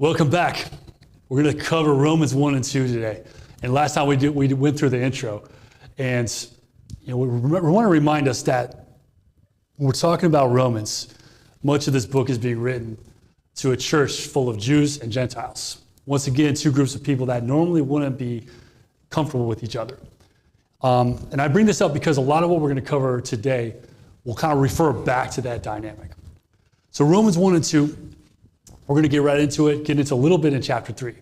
Welcome back. We're going to cover Romans 1 and 2 today. And last time we went through the intro. And we want to remind us that when we're talking about Romans, much of this book is being written to a church full of Jews and Gentiles. Once again, two groups of people that normally wouldn't be comfortable with each other. And I bring this up because a lot of what we're going to cover today will kind of refer back to that dynamic. So Romans 1 and 2, we're going to get right into it, get into a little bit in chapter 3.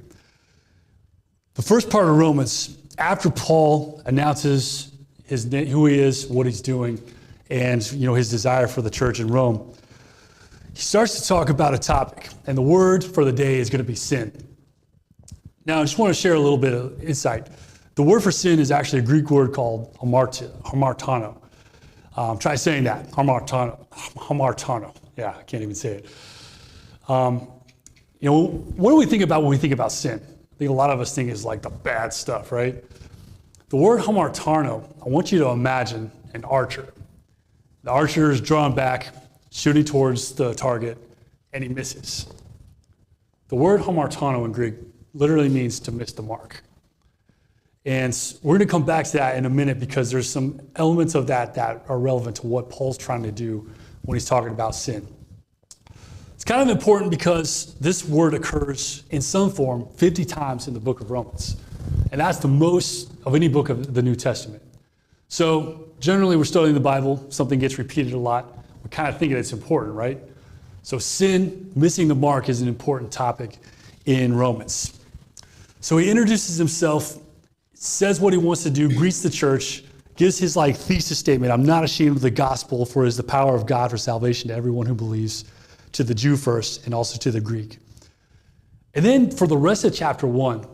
The first part of Romans, after Paul announces who he is, what he's doing, and his desire for the church in Rome, he starts to talk about a topic, and the word for the day is going to be sin. Now, I just want to share a little bit of insight. The word for sin is actually a Greek word called Martano. Try saying that, Martano. Yeah, I can't even say it. What do we think about when we think about sin? I think a lot of us think it's like the bad stuff, right? The word hamartano, I want you to imagine an archer. The archer is drawn back, shooting towards the target, and he misses. The word hamartano in Greek literally means to miss the mark. And we're going to come back to that in a minute because there's some elements of that are relevant to what Paul's trying to do when he's talking about sin. It's kind of important because this word occurs in some form 50 times in the book of Romans. And that's the most of any book of the New Testament. So generally we're studying the Bible, something gets repeated a lot. We're kind of thinking it's important, right? So sin, missing the mark, is an important topic in Romans. So he introduces himself, says what he wants to do, greets the church, gives his thesis statement. I'm not ashamed of the gospel, for it is the power of God for salvation to everyone who believes, to the Jew first and also to the Greek. And then for the rest of chapter 1,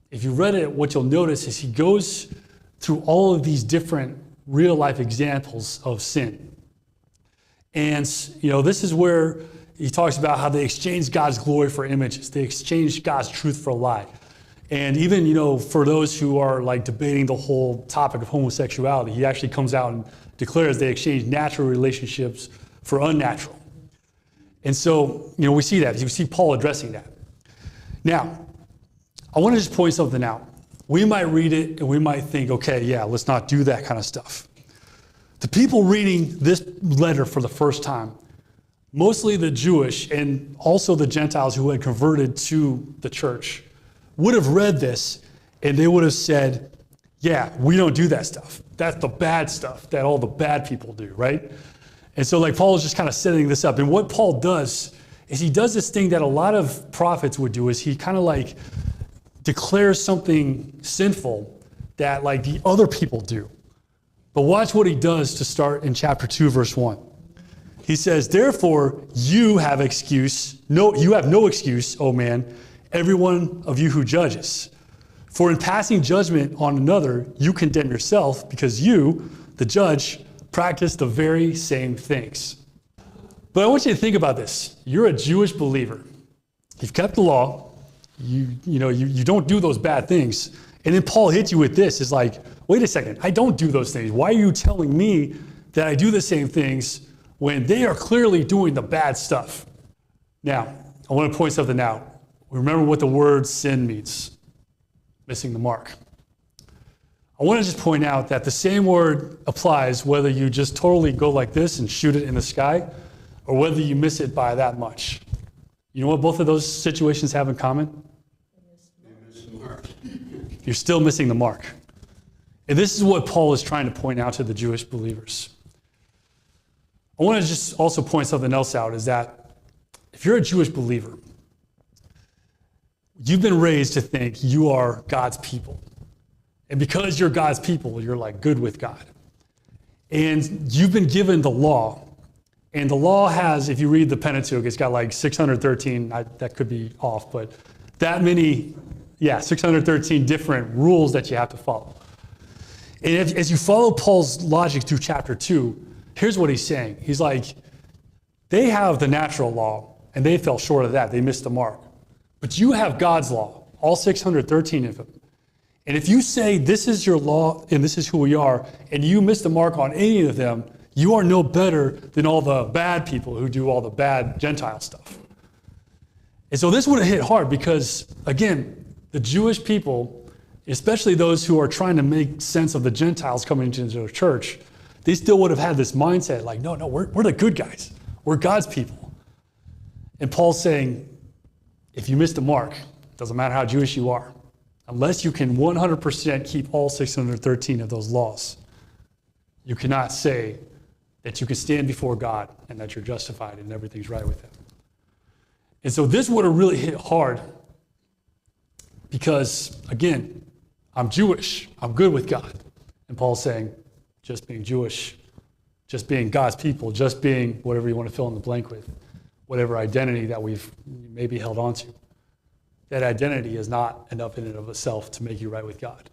if you read it, what you'll notice is he goes through all of these different real life examples of sin. And this is where he talks about how they exchanged God's glory for images. They exchanged God's truth for a lie. And even, for those who are debating the whole topic of homosexuality, he actually comes out and declares they exchanged natural relationships for unnatural. And so, we see that. You see Paul addressing that. Now, I want to just point something out. We might read it and we might think, okay, yeah, let's not do that kind of stuff. The people reading this letter for the first time, mostly the Jewish and also the Gentiles who had converted to the church, would have read this and they would have said, yeah, we don't do that stuff. That's the bad stuff that all the bad people do, right? And so Paul is just kind of setting this up. And what Paul does is he does this thing that a lot of prophets would do, is he kind of declares something sinful that the other people do. But watch what he does to start in chapter 2, verse 1. He says, therefore you have no excuse, O man, every one of you who judges. For in passing judgment on another, you condemn yourself, because you, the judge, practice the very same things. But I want you to think about this. You're a Jewish believer. You've kept the law. You don't do those bad things. And then Paul hits you with this. It's wait a second, I don't do those things. Why are you telling me that I do the same things when they are clearly doing the bad stuff? Now, I want to point something out. Remember what the word sin means. Missing the mark. I want to just point out that the same word applies whether you just totally go like this and shoot it in the sky, or whether you miss it by that much. You know what both of those situations have in common? You're still missing the mark. And this is what Paul is trying to point out to the Jewish believers. I want to just also point something else out, is that if you're a Jewish believer, you've been raised to think you are God's people. And because you're God's people, you're good with God. And you've been given the law. And the law has, if you read the Pentateuch, it's got 613, that could be off, but that many, 613 different rules that you have to follow. And as you follow Paul's logic through chapter 2, here's what he's saying. He's they have the natural law, and they fell short of that. They missed the mark. But you have God's law, all 613 of them. And if you say this is your law and this is who we are, and you miss the mark on any of them, you are no better than all the bad people who do all the bad Gentile stuff. And so this would have hit hard because, again, the Jewish people, especially those who are trying to make sense of the Gentiles coming into the church, they still would have had this mindset like, no, we're the good guys. We're God's people. And Paul's saying, if you miss the mark, doesn't matter how Jewish you are, unless you can 100% keep all 613 of those laws, you cannot say that you can stand before God and that you're justified and everything's right with him. And so this would have really hit hard because, again, I'm Jewish. I'm good with God. And Paul's saying, just being Jewish, just being God's people, just being whatever you want to fill in the blank with, whatever identity that we've maybe held on to, that identity is not enough in and of itself to make you right with God.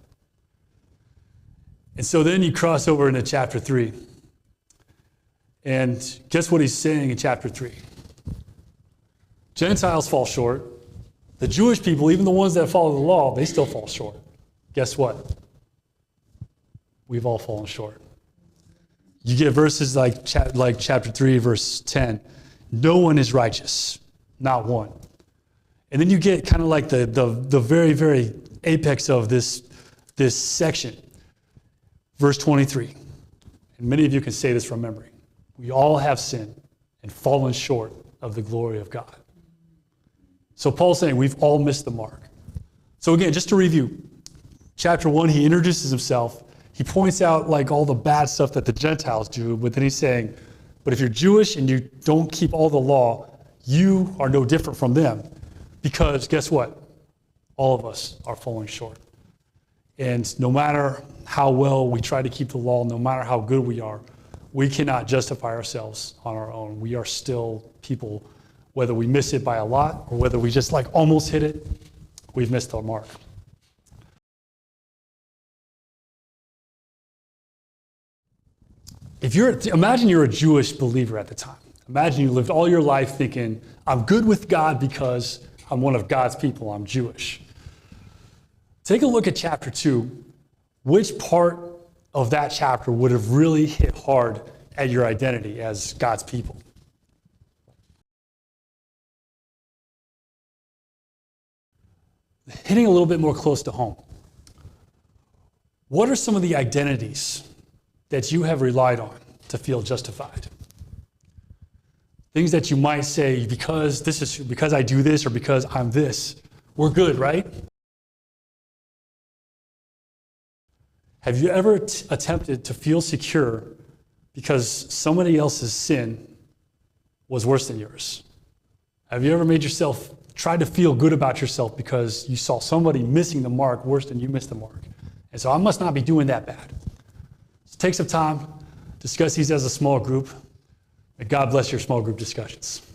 And so then you cross over into chapter 3. And guess what he's saying in chapter 3? Gentiles fall short. The Jewish people, even the ones that follow the law, they still fall short. Guess what? We've all fallen short. You get verses like chapter 3, verse 10. No one is righteous, not one. And then you get kind of like the very, very apex of this section. Verse 23. And many of you can say this from memory. We all have sinned and fallen short of the glory of God. So Paul's saying we've all missed the mark. So again, just to review, chapter 1, he introduces himself. He points out like all the bad stuff that the Gentiles do, but then he's saying, but if you're Jewish and you don't keep all the law, you are no different from them. Because guess what? All of us are falling short. And no matter how well we try to keep the law, no matter how good we are, we cannot justify ourselves on our own. We are still people, whether we miss it by a lot or whether we just like almost hit it, we've missed our mark. Imagine you're a Jewish believer at the time. Imagine you lived all your life thinking, I'm good with God because I'm one of God's people, I'm Jewish. Take a look at chapter 2. Which part of that chapter would have really hit hard at your identity as God's people? Hitting a little bit more close to home. What are some of the identities that you have relied on to feel justified? Things that you might say, because I do this or because I'm this, we're good, right? Have you ever attempted to feel secure because somebody else's sin was worse than yours? Have you ever made yourself try to feel good about yourself because you saw somebody missing the mark worse than you missed the mark? And so I must not be doing that bad. So take some time, discuss these as a small group, and God bless your small group discussions.